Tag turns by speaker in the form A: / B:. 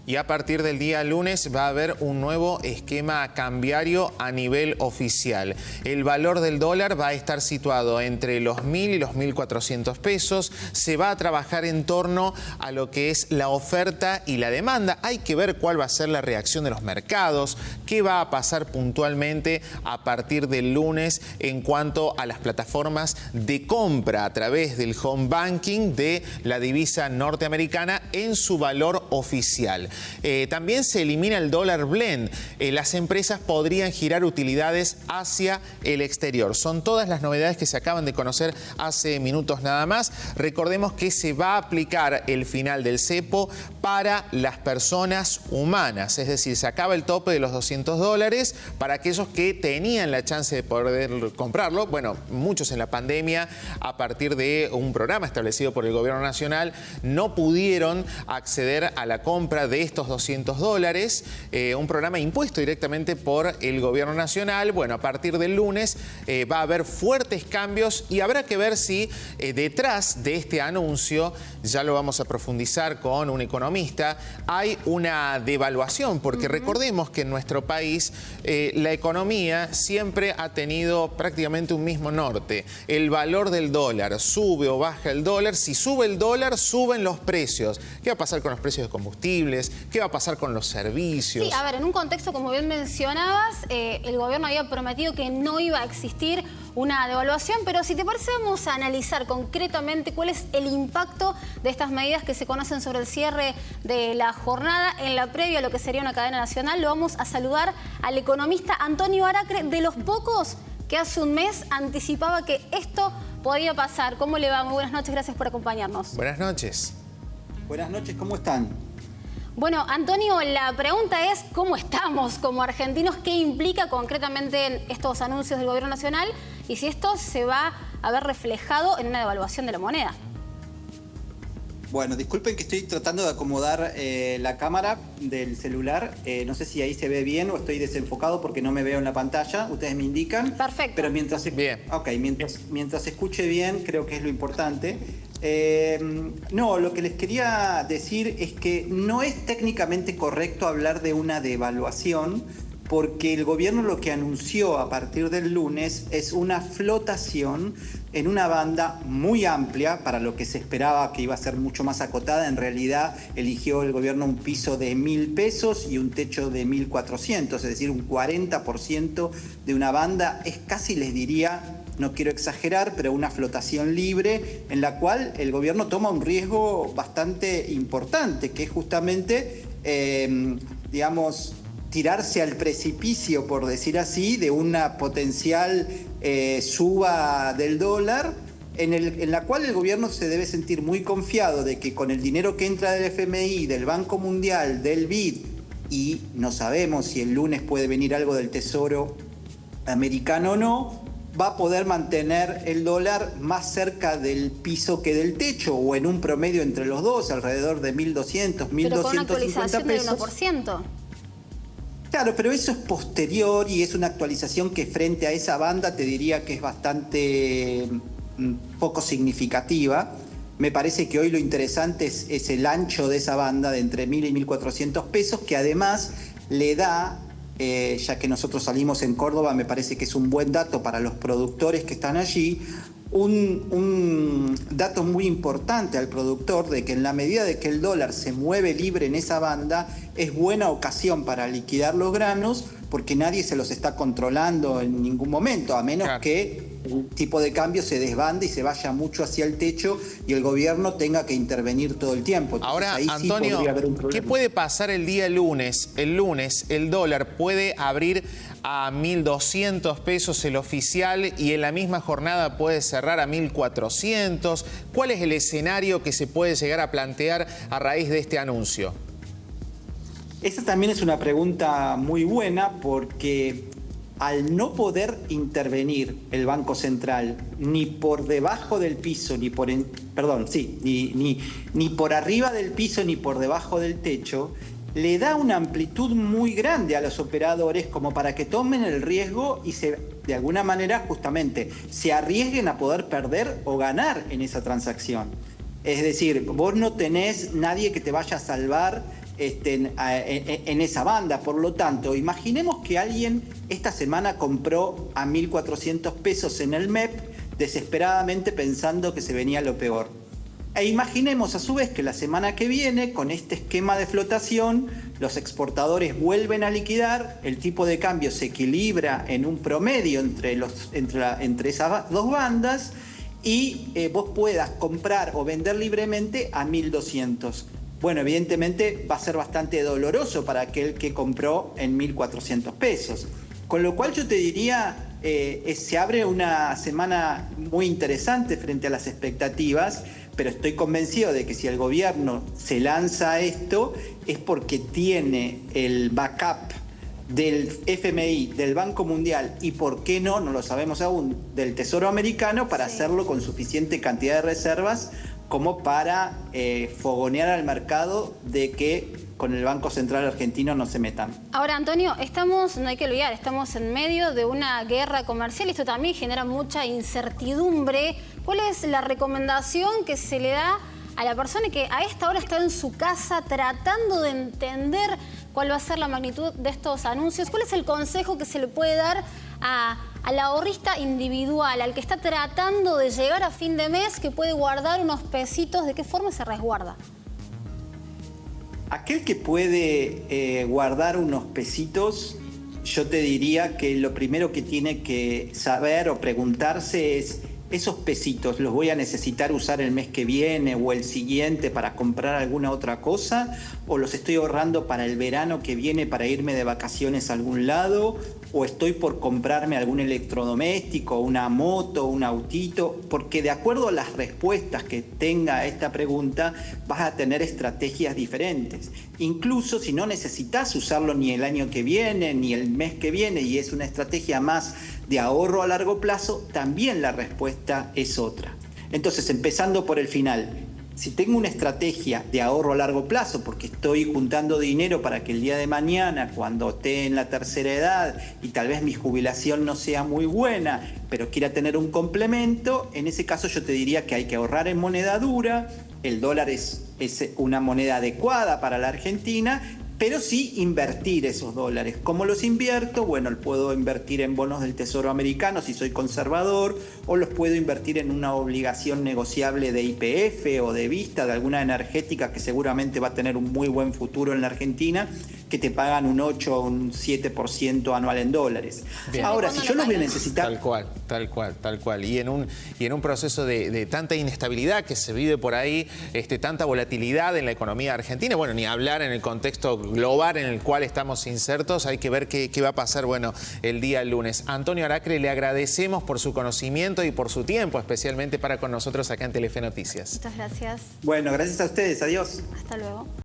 A: Y a partir del día lunes va a haber un nuevo esquema cambiario a nivel oficial. El valor del dólar va a estar situado entre los 1.000 y los 1.400 pesos. Se va a trabajar en torno a lo que es la oferta y la demanda. Hay que ver cuál va a ser la reacción de los mercados, qué va a pasar puntualmente a partir del lunes en cuanto a las plataformas de compra a través del home banking de la divisa norteamericana en su valor oficial. También se elimina el dólar blend. Las empresas podrían girar utilidades hacia el exterior. Son todas las novedades que se acaban de conocer hace minutos nada más. Recordemos que se va a aplicar el final del cepo para las personas humanas, es decir, se acaba el tope de los $200 para aquellos que tenían la chance de poder comprarlo. Bueno, muchos en la pandemia, a partir de un programa establecido por el gobierno nacional, no pudieron acceder a la compra de estos $200, un programa impuesto directamente por el gobierno nacional. Bueno, a partir del lunes va a haber fuertes cambios y habrá que ver si detrás de este anuncio, ya lo vamos a profundizar con un economista, hay una devaluación, porque recordemos que en nuestro país la economía siempre ha tenido prácticamente un mismo norte. El valor del dólar, sube o baja el dólar. Si sube el dólar, suben los precios. ¿Qué va a pasar con los precios de combustibles? ¿Qué va a pasar con los servicios?
B: Sí, a ver, en un contexto, como bien mencionabas, el gobierno había prometido que no iba a existir una devaluación, pero si te parece vamos a analizar concretamente cuál es el impacto de estas medidas que se conocen sobre el cierre de la jornada en la previa a lo que sería una cadena nacional. Lo vamos a saludar al economista Antonio Aracre, de los pocos que hace un mes anticipaba que esto podía pasar. ¿Cómo le va? Muy buenas noches, gracias por acompañarnos.
A: Buenas noches.
C: Buenas noches, ¿cómo están?
B: Bueno, Antonio, la pregunta es ¿cómo estamos como argentinos? ¿Qué implica concretamente estos anuncios del gobierno nacional? Y si esto se va a ver reflejado en una devaluación de la moneda.
C: Bueno, disculpen que estoy tratando de acomodar la cámara del celular. No sé si ahí se ve bien o estoy desenfocado porque no me veo en la pantalla. Ustedes me indican.
B: Perfecto.
C: Pero mientras,
A: bien.
C: Okay, mientras escuche bien, creo que es lo importante. No, lo que les quería decir es que no es técnicamente correcto hablar de una devaluación, porque el gobierno lo que anunció a partir del lunes es una flotación en una banda muy amplia para lo que se esperaba que iba a ser mucho más acotada. En realidad eligió el gobierno un piso de 1.000 pesos y un techo de 1.400, es decir, un 40% de una banda. Es casi, les diría, no quiero exagerar, pero una flotación libre en la cual el gobierno toma un riesgo bastante importante, que es justamente, digamos, tirarse al precipicio, por decir así, de una potencial suba del dólar, en la cual el gobierno se debe sentir muy confiado de que con el dinero que entra del FMI, del Banco Mundial, del BID, y no sabemos si el lunes puede venir algo del Tesoro americano o no, va a poder mantener el dólar más cerca del piso que del techo, o en un promedio entre los dos, alrededor de 1.200, 1.250 pesos.
B: Pero con una actualización del 1%.
C: Claro, pero eso es posterior y es una actualización que frente a esa banda te diría que es bastante poco significativa. Me parece que hoy lo interesante es el ancho de esa banda de entre 1.000 y 1.400 pesos, que además le da, ya que nosotros salimos en Córdoba, me parece que es un buen dato para los productores que están allí, un dato muy importante al productor de que en la medida de que el dólar se mueve libre en esa banda, es buena ocasión para liquidar los granos, porque nadie se los está controlando en ningún momento, a menos que el tipo de cambio se desbande y se vaya mucho hacia el techo y el gobierno tenga que intervenir todo el tiempo. Entonces,
A: ahora,
C: ahí
A: Antonio,
C: sí podría haber un problema.
A: ¿Qué puede pasar el día lunes? El lunes el dólar puede abrir a 1.200 pesos el oficial y en la misma jornada puede cerrar a 1.400. ¿Cuál es el escenario que se puede llegar a plantear a raíz de este anuncio?
C: Esa también es una pregunta muy buena, porque al no poder intervenir el Banco Central ni por debajo del piso, ni por arriba del piso, ni por debajo del techo, le da una amplitud muy grande a los operadores como para que tomen el riesgo y de alguna manera justamente se arriesguen a poder perder o ganar en esa transacción. Es decir, vos no tenés nadie que te vaya a salvar en esa banda. Por lo tanto, imaginemos que alguien esta semana compró a 1.400 pesos en el MEP, desesperadamente pensando que se venía lo peor. E imaginemos a su vez que la semana que viene, con este esquema de flotación, los exportadores vuelven a liquidar, el tipo de cambio se equilibra en un promedio entre esas dos bandas y vos puedas comprar o vender libremente a 1.200. Bueno, evidentemente va a ser bastante doloroso para aquel que compró en 1.400 pesos. Con lo cual yo te diría, se abre una semana muy interesante frente a las expectativas, pero estoy convencido de que si el gobierno se lanza a esto es porque tiene el backup del FMI, del Banco Mundial y, por qué no lo sabemos aún, del Tesoro Americano para hacerlo con suficiente cantidad de reservas como para fogonear al mercado de que con el Banco Central Argentino no se metan.
B: Ahora, Antonio, no hay que olvidar, estamos en medio de una guerra comercial y esto también genera mucha incertidumbre. ¿Cuál es la recomendación que se le da a la persona que a esta hora está en su casa tratando de entender cuál va a ser la magnitud de estos anuncios? ¿Cuál es el consejo que se le puede dar al ahorrista individual, al que está tratando de llegar a fin de mes, que puede guardar unos pesitos? ¿De qué forma se resguarda?
C: Aquel que puede guardar unos pesitos, yo te diría que lo primero que tiene que saber o preguntarse es: ¿esos pesitos los voy a necesitar usar el mes que viene o el siguiente para comprar alguna otra cosa? ¿O los estoy ahorrando para el verano que viene para irme de vacaciones a algún lado? ¿O estoy por comprarme algún electrodoméstico, una moto, un autito? Porque de acuerdo a las respuestas que tenga esta pregunta, vas a tener estrategias diferentes. Incluso si no necesitas usarlo ni el año que viene, ni el mes que viene, y es una estrategia más de ahorro a largo plazo, también la respuesta es otra. Entonces, empezando por el final, si tengo una estrategia de ahorro a largo plazo, porque estoy juntando dinero para que el día de mañana, cuando esté en la tercera edad y tal vez mi jubilación no sea muy buena, pero quiera tener un complemento, en ese caso yo te diría que hay que ahorrar en moneda dura. El dólar es una moneda adecuada para la Argentina, pero sí invertir esos dólares. ¿Cómo los invierto? Bueno, puedo invertir en bonos del Tesoro Americano si soy conservador, o los puedo invertir en una obligación negociable de YPF o de Vista, de alguna energética que seguramente va a tener un muy buen futuro en la Argentina, que te pagan un 8 o un 7% anual en dólares.
A: Bien.
C: Ahora, si yo los voy a necesitar...
A: Tal cual. Y en un proceso de tanta inestabilidad que se vive por ahí, tanta volatilidad en la economía argentina, bueno, ni hablar en el contexto global en el cual estamos insertos, hay que ver qué va a pasar, bueno, el día lunes. Antonio Aracre, le agradecemos por su conocimiento y por su tiempo, especialmente para con nosotros acá en Telefe Noticias.
B: Muchas gracias.
C: Bueno, gracias a ustedes. Adiós.
B: Hasta luego.